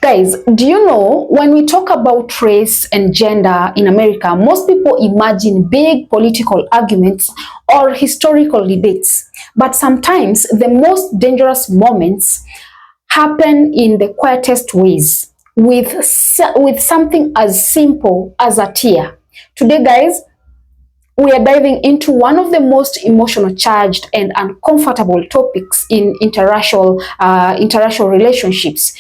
Guys, do you know when we talk about race and gender in America, most people imagine big political arguments or historical debates. But sometimes the most dangerous moments happen in the quietest ways with something as simple as a tear. Today, guys, we are diving into one of the most emotional charged and uncomfortable topics in interracial relationships,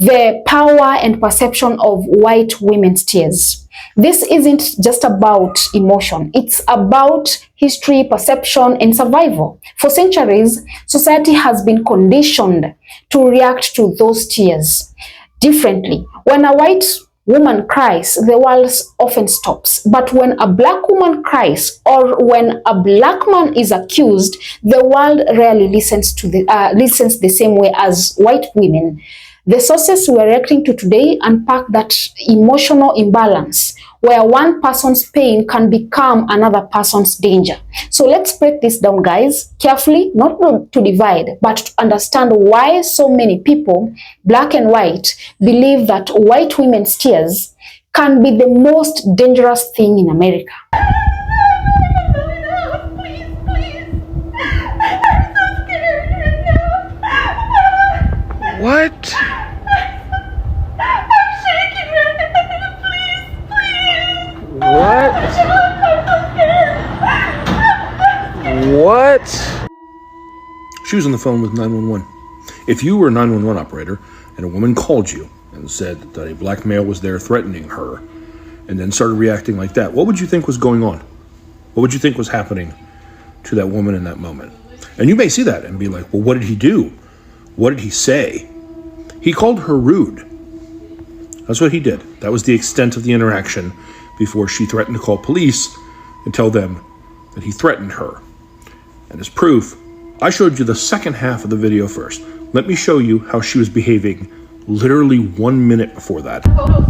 the power and perception of white women's tears. This isn't just about emotion, it's about history, perception, and survival. For centuries, society has been conditioned to react to those tears differently. When a white woman cries, the world often stops. But when a black woman cries or when a black man is accused, the world rarely listens the same way as white women. The sources we are reacting to today unpack that emotional imbalance where one person's pain can become another person's danger. So let's break this down, guys, carefully, not to divide, but to understand why so many people, black and white, believe that white women's tears can be the most dangerous thing in America. What? I'm shaking right now. Please. What? What? She was on the phone with 911. If you were a 911 operator and a woman called you and said that a black male was there threatening her and then started reacting like that, what would you think was going on? What would you think was happening to that woman in that moment? And you may see that and be like, well, what did he do? What did he say? He called her rude. That's what he did. That was the extent of the interaction before she threatened to call police and tell them that he threatened her. And as proof, I showed you the second half of the video first. Let me show you how she was behaving literally 1 minute before that.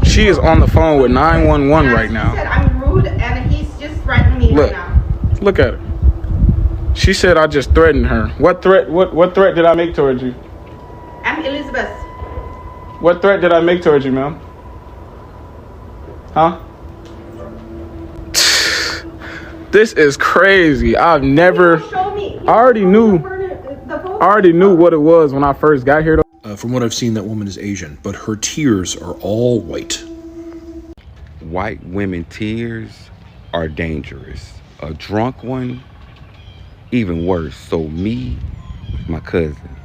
She is on the phone with 911 right now. She said I'm rude and he's just threatening me right now. Look at her. She said I just threatened her. What threat? What threat did I make towards you? I'm Elizabeth. What threat did I make towards you, ma'am? Huh? This is crazy. I've never. I already knew what it was when I first got here. From what I've seen, that woman is Asian, but her tears are all white. White women tears are dangerous. A drunk one, even worse. So me, my cousin,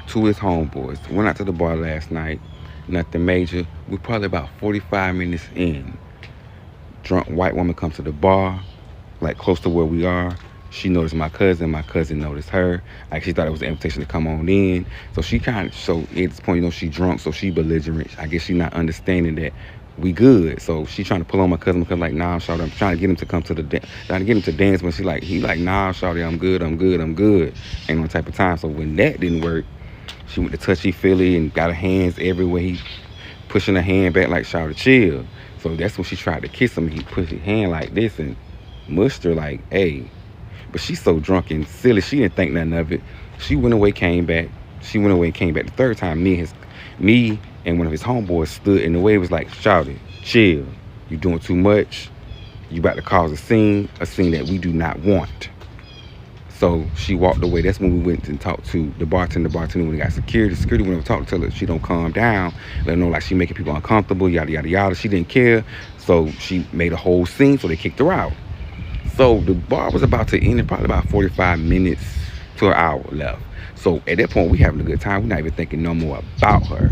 to his homeboys, went out to the bar last night. Nothing major. We're probably about 45 minutes in. Drunk white woman comes to the bar, like close to where we are. She noticed my cousin noticed her. Like she thought it was an invitation to come on in. So she so at this point, she drunk, so she belligerent. I guess she not understanding that we good. So she trying to pull on my cousin because like, nah, shawty, I'm trying to get him to come to trying to get him to dance, but he like, nah, shawty, I'm good. Ain't no type of time. So when that didn't work, she went to touchy-feely and got her hands everywhere. He pushing her hand back like, shawty, chill. So that's when she tried to kiss him. He pushed his hand like this and mushed her like, hey. But she's so drunk and silly, she didn't think nothing of it. She went away, came back. The third time, me and one of his homeboys stood in the way. It was like, shawty, chill. You doing too much. You about to cause a scene that we do not want. So she walked away. That's when we went and talked to the bartender. When we got security went over to talk to her. She don't calm down. Let her know like she making people uncomfortable, yada, yada, yada. She didn't care. So she made a whole scene, so they kicked her out. So the bar was about to end in probably about 45 minutes to an hour left. So at that point, we having a good time. We're not even thinking no more about her.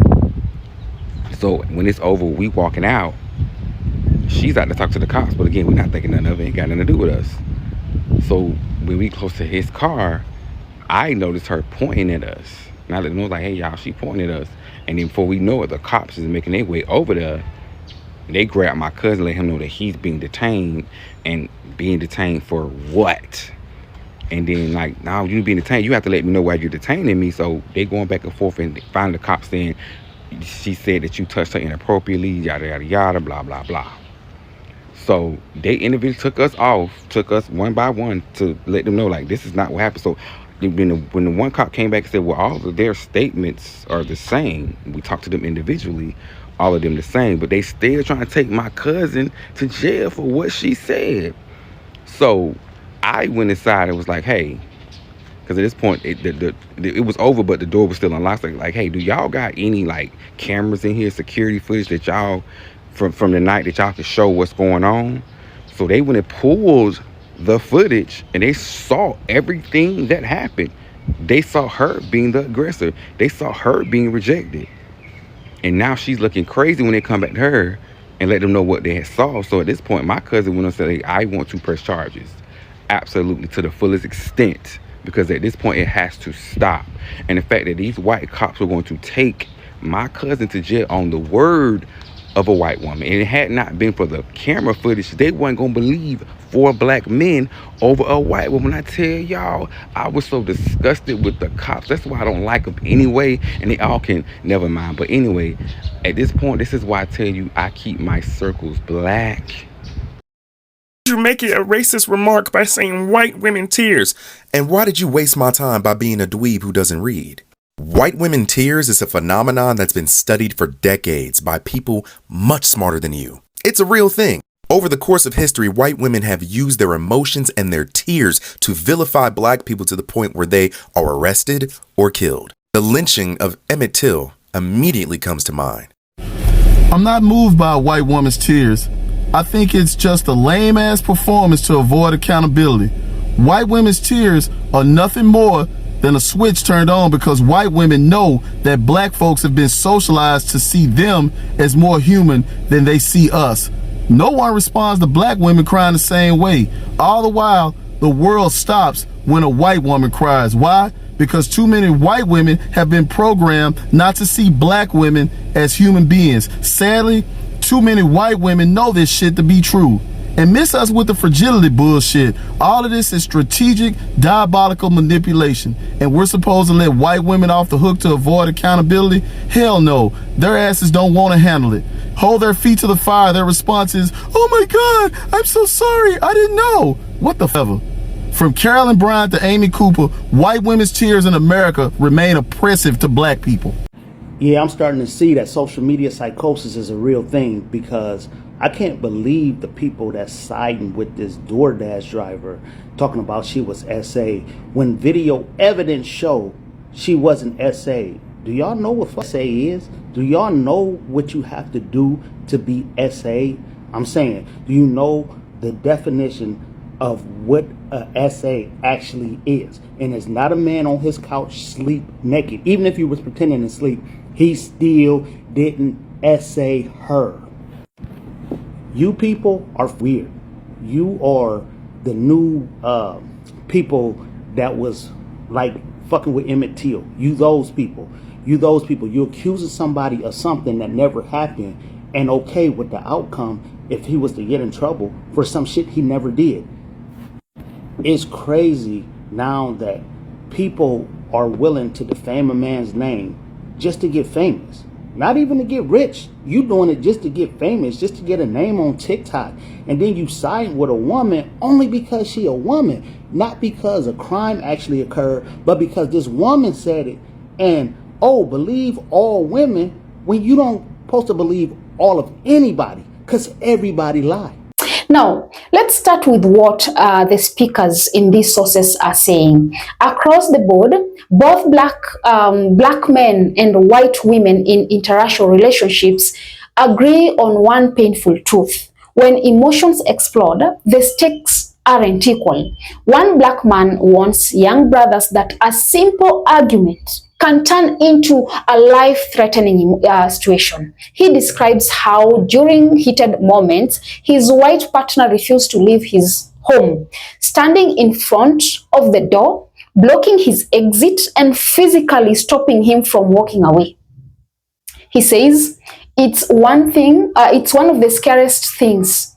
So when it's over, we walking out. She's out to talk to the cops. But again, we're not thinking nothing of it. Ain't got nothing to do with us. So when we close to his car, I noticed her pointing at us. And I let them know, like, hey, y'all, she pointing at us. And then before we know it, the cops is making their way over there. They grabbed my cousin, let him know that he's being detained. And being detained for what? And then, like, now you being detained, you have to let me know why you're detaining me. So they going back and forth, and finally the cops saying, she said that you touched her inappropriately, yada, yada, yada, blah, blah, blah. So they individually took us one by one to let them know, like, this is not what happened. So when the one cop came back and said, well, all of their statements are the same. We talked to them individually, all of them the same, but they still trying to take my cousin to jail for what she said. So I went inside and was like, hey, because at this point it was over, but the door was still unlocked. Like, hey, do y'all got any like cameras in here, security footage that y'all from the night that y'all can show what's going on? So they went and pulled the footage and they saw everything that happened. They saw her being the aggressor. They saw her being rejected. And now she's looking crazy when they come back to her and let them know what they had saw. So at this point, my cousin went and said, hey, I want to press charges. Absolutely, to the fullest extent. Because at this point, it has to stop. And the fact that these white cops were going to take my cousin to jail on the word of a white woman, and it had not been for the camera footage, they weren't gonna believe 4 black men over a white woman. I tell y'all, I was so disgusted with the cops. That's why I don't like them anyway. And they all can, never mind. But anyway, at this point, this is why I tell you I keep my circles black. You make it a racist remark by saying white women tears. And why did you waste my time by being a dweeb who doesn't read? White women tears is a phenomenon that's been studied for decades by people much smarter than you. It's a real thing. Over the course of history, white women have used their emotions and their tears to vilify black people to the point where they are arrested or killed. The lynching of Emmett Till immediately comes to mind. I'm not moved by a white woman's tears. I think it's just a lame-ass performance to avoid accountability. White women's tears are nothing more than a switch turned on because white women know that black folks have been socialized to see them as more human than they see us. No one responds to black women crying the same way. All the while, the world stops when a white woman cries. Why? Because too many white women have been programmed not to see black women as human beings. Sadly, too many white women know this shit to be true and miss us with the fragility bullshit. All of this is strategic, diabolical manipulation, and we're supposed to let white women off the hook to avoid accountability? Hell no. Their asses don't want to handle it. Hold their feet to the fire. Their response is, oh my God, I'm so sorry, I didn't know. What the fuck? From Carolyn Bryant to Amy Cooper, white women's tears in America remain oppressive to black people. Yeah, I'm starting to see that social media psychosis is a real thing because I can't believe the people that's siding with this DoorDash driver talking about she was SA when video evidence show she wasn't SA. Do y'all know what SA is? Do y'all know what you have to do to be SA? I'm saying, do you know the definition of what a SA actually is? And it's not a man on his couch sleep naked. Even if he was pretending to sleep, he still didn't SA her. You people are weird. You are the new people that was like fucking with Emmett Till. You those people. You those people. You accusing somebody of something that never happened and okay with the outcome if he was to get in trouble for some shit he never did. It's crazy now that people are willing to defame a man's name just to get famous. Not even to get rich. You doing it just to get famous, just to get a name on TikTok. And then you side with a woman only because she a woman. Not because a crime actually occurred, but because this woman said it. And, oh, believe all women when you don't supposed to believe all of anybody. Because everybody lie. Now, let's start with what the speakers in these sources are saying. Across the board, both black men and white women in interracial relationships agree on one painful truth. When emotions explode, the stakes aren't equal. One black man warns young brothers that a simple argument can turn into a life-threatening situation. He describes how during heated moments, his white partner refused to leave his home, standing in front of the door, blocking his exit and physically stopping him from walking away. He says it's one of the scariest things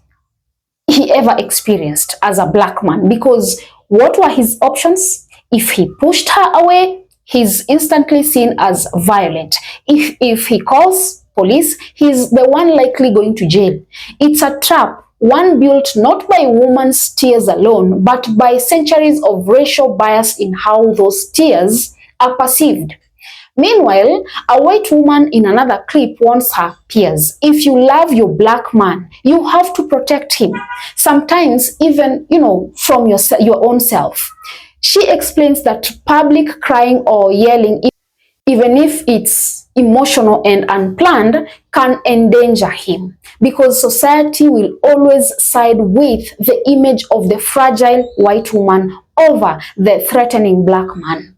he ever experienced as a black man, because what were his options? If he pushed her away, he's instantly seen as violent. If he calls police, he's the one likely going to jail. It's a trap one built not by women's tears alone, but by centuries of racial bias in how those tears are perceived. Meanwhile, a white woman in another clip warns her peers, if you love your black man, you have to protect him. Sometimes even, from your own self. She explains that public crying or yelling, even if it's emotional and unplanned, can endanger him because society will always side with the image of the fragile white woman over the threatening black man.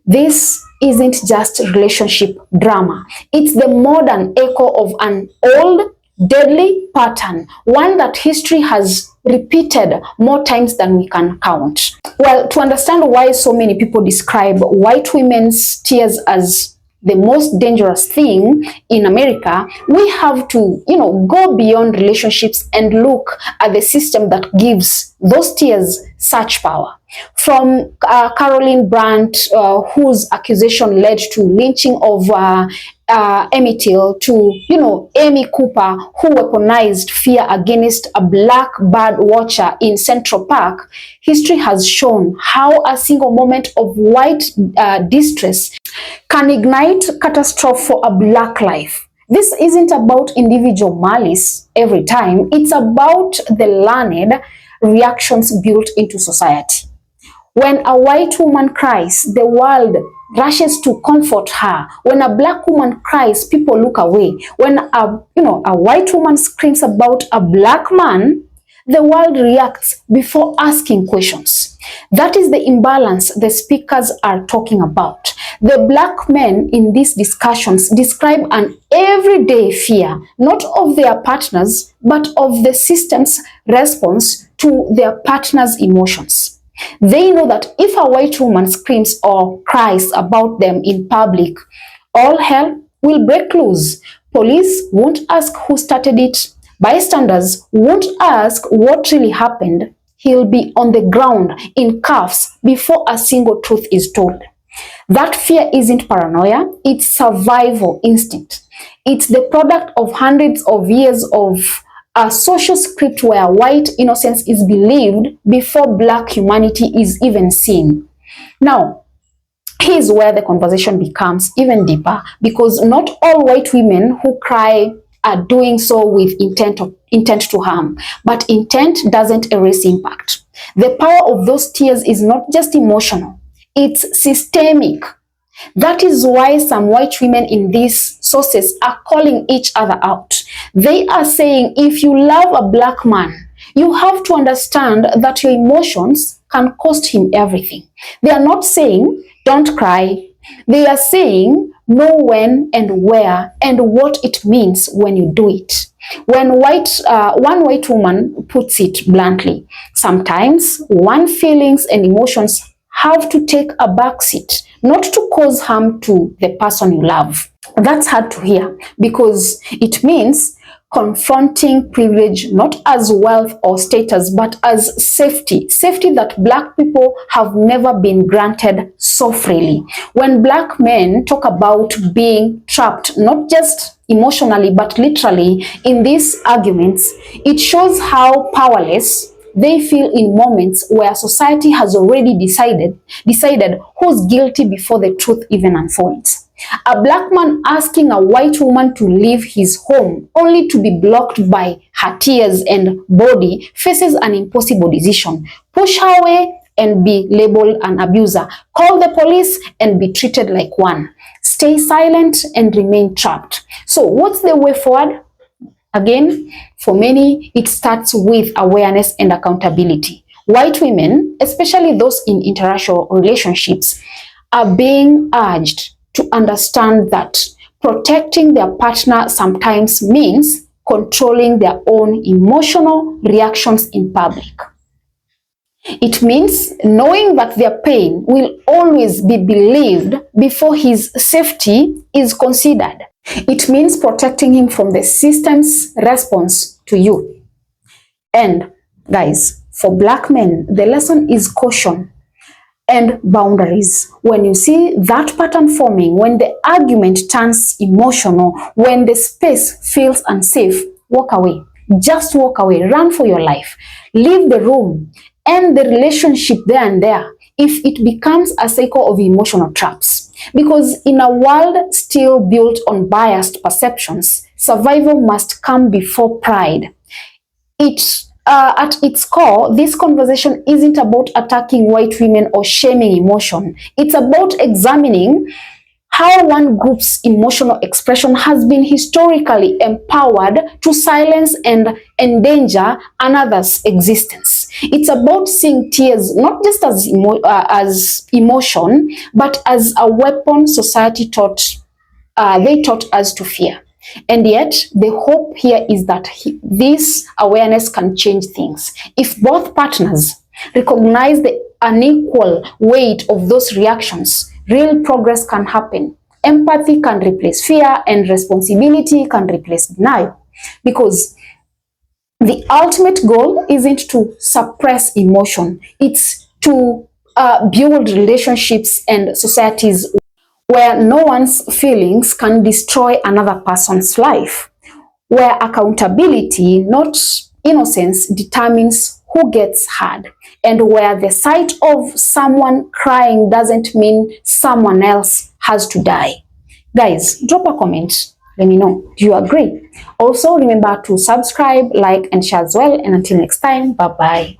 This isn't just relationship drama. It's the modern echo of an old, deadly pattern, one that history has repeated more times than we can count. Well, to understand why so many people describe white women's tears as the most dangerous thing in America, we have to, go beyond relationships and look at the system that gives those tears such power. From Caroline Brandt, whose accusation led to lynching of Emmett Till, to, Amy Cooper, who weaponized fear against a black bird watcher in Central Park, history has shown how a single moment of white distress can ignite catastrophe for a black life. This isn't about individual malice every time. It's about the learned reactions built into society. When a white woman cries, the world rushes to comfort her. When a black woman cries, people look away. When a white woman screams about a black man, the world reacts before asking questions. That is the imbalance the speakers are talking about. The black men in these discussions describe an everyday fear, not of their partners, but of the system's response to their partner's emotions. They know that if a white woman screams or cries about them in public, all hell will break loose. Police won't ask who started it. Bystanders won't ask what really happened. He'll be on the ground in cuffs before a single truth is told. That fear isn't paranoia, it's survival instinct. It's the product of hundreds of years of a social script where white innocence is believed before black humanity is even seen. Now, here's where the conversation becomes even deeper, because not all white women who cry are doing so with intent to harm, but intent doesn't erase impact. The power of those tears is not just emotional, it's systemic. That is why some white women in these sources are calling each other out. They are saying, if you love a black man, you have to understand that your emotions can cost him everything. They are not saying, don't cry. They are saying, know when and where and what it means when you do it. When one white woman puts it bluntly, sometimes one's feelings and emotions have to take a backseat, not to cause harm to the person you love. That's hard to hear because it means confronting privilege not as wealth or status, but as safety. Safety that black people have never been granted so freely. When black men talk about being trapped, not just emotionally, but literally in these arguments, it shows how powerless they feel in moments where society has already decided who's guilty before the truth even unfolds. A black man asking a white woman to leave his home only to be blocked by her tears and body faces an impossible decision. Push her away and be labeled an abuser. Call the police and be treated like one. Stay silent and remain trapped. So what's the way forward? Again, for many, it starts with awareness and accountability. White women, especially those in interracial relationships, are being urged to understand that protecting their partner sometimes means controlling their own emotional reactions in public. It means knowing that their pain will always be believed before his safety is considered. It means protecting him from the system's response to you. And guys, for black men, the lesson is caution and boundaries. When you see that pattern forming, when the argument turns emotional, when the space feels unsafe, walk away. just walk away, run for your life, leave the room, end the relationship there and there if it becomes a cycle of emotional traps. Because in a world still built on biased perceptions, survival must come before pride. At its core, this conversation isn't about attacking white women or shaming emotion. It's about examining how one group's emotional expression has been historically empowered to silence and endanger another's existence. It's about seeing tears not just as emotion, but as a weapon society taught us to fear. And yet, the hope here is that this awareness can change things. If both partners recognize the unequal weight of those reactions, real progress can happen. Empathy can replace fear, and responsibility can replace denial. Because the ultimate goal isn't to suppress emotion, it's to build relationships and societies where no one's feelings can destroy another person's life, where accountability, not innocence, determines who gets heard, and where the sight of someone crying doesn't mean someone else has to die. Guys, drop a comment. Let me know. Do you agree? Also, remember to subscribe, like, and share as well. And until next time, bye-bye.